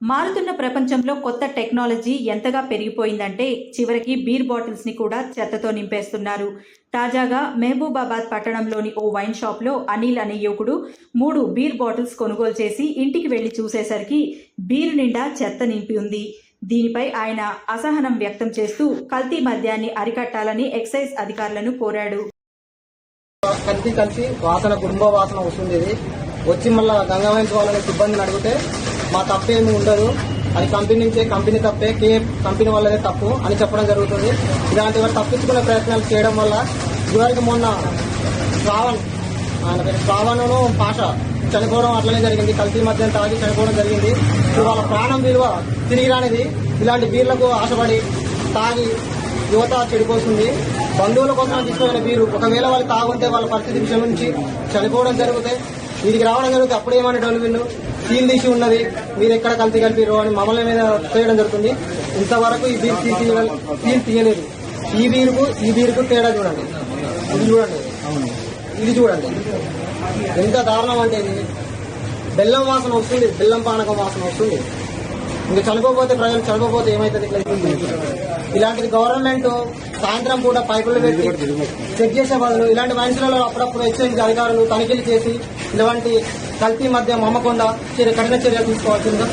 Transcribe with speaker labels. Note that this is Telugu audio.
Speaker 1: మారుతున్న ప్రపంచంలో కొత్త టెక్నాలజీ ఎంతగా పెరిగిపోయిందంటే చివరికి బీర్ బాటిల్స్ ని కూడా చెత్తతో నింపేస్తున్నారు. తాజాగా మహబూబాబాద్ పట్టణంలోని ఓ వైన్ షాప్లో అనిల్ అనే యువకుడు 3 బీర్ బాటిల్స్ కొనుగోలు చేసి ఇంటికి వెళ్లి చూసేసరికి బీర్ నిండా చెత్త నింపి ఉంది. దీనిపై ఆయన అసహనం వ్యక్తం చేస్తూ కల్తీ మద్యాన్ని అరికట్టాలని ఎక్సైజ్ అధికారులను కోరాడు.
Speaker 2: కలిసి వాసన కుటుంబ వాసన వస్తుంది. వచ్చి మళ్ళా గంగావైన్స్ వాళ్ళని సిబ్బందిని అడిగితే మా తప్పేమీ ఉండదు, అది కంపెనీ నుంచే, కంపెనీ తప్పే, కంపెనీ వాళ్ళదే తప్పు అని చెప్పడం జరుగుతుంది. ఇలాంటి వారు తప్పించుకునే ప్రయత్నాలు చేయడం వల్ల ఇదివరకు మొన్న శ్రావణను పాష చనిపోవడం అట్లనే జరిగింది. కల్తీ మద్యం తాగి చనిపోవడం జరిగింది. వాళ్ళ ప్రాణం విలువ తిరిగి రానిది ఇలాంటి బీర్లకు ఆశపడి తాగి యువత చెడిపోతుంది. బంధువుల కోసం తీసుకున్న బీరు ఒకవేళ వాళ్ళు తాగుంటే వాళ్ళ పరిస్థితి విషయం నుంచి చనిపోవడం జరిగితే వీరికి రావడం జరిగితే అప్పుడేమనేటోళ్ళు వీళ్ళు సీల్ తీసి ఉన్నది, మీరు ఎక్కడ కల్తీ కలిపిరు అని మమ్మల్ని మీద చేయడం జరుగుతుంది. ఇంతవరకు ఈ బీర్ సీల్ తీయలేదు. ఈ బీరుకు తేడా చూడండి, ఇది చూడండి ఎంత దారుణం అంటే ఇది బెల్లం వాసన వస్తుంది, బెల్లం పానకం వాసన వస్తుంది. ఇంకా చనిపోతే ప్రజలు చనిపోతే ఏమైతుంది? ఇలాంటిది గవర్నమెంట్ సాయంత్రం పూట పైపులు పెట్టి చెక్ చేసే బదులు ఇలాంటి వైన్స్లలో అప్పుడప్పుడు ఎక్సైజ్ అధికారులు తనిఖీలు చేసి ఇలాంటి కల్తీ మద్యం అమ్మకుండా కఠిన చర్యలు తీసుకోవాల్సిందిగా